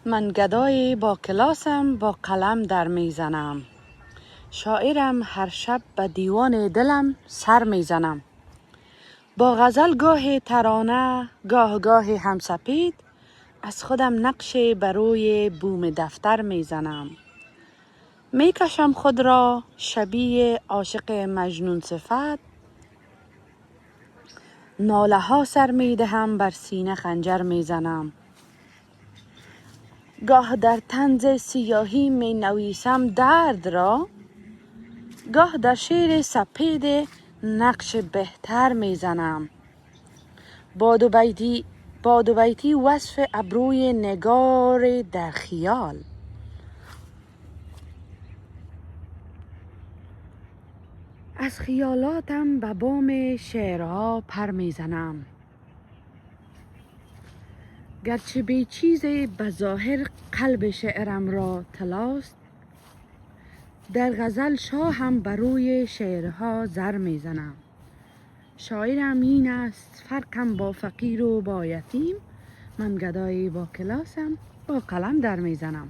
من گدای با کلاسم با قلم در میزنم. شاعرم هر شب به دیوان دلم سر میزنم. با غزل گاه ترانه گاه هم سپید، از خودم نقش بروی بوم دفتر میزنم. میکشم خود را شبیه عاشق مجنون صفت، ناله ها سر میدهم بر سینه خنجر میزنم. گاه در طنز سیاهی می نویسم درد را، گاه در شعر سپید نقش بهتر میزنم. با دو بیتی وصف ابروی نگار در خیال، از خیالاتم به بام شعرها پر میزنم. گرچه بی چیزی به ظاهر قلب شعرم را طلاست، در غزل شاهم بر روی شعرها زر میزنم. شاعرم این است فرقم با فقیر و با یتیم، من گدای با کلاسم با قلم در میزنم.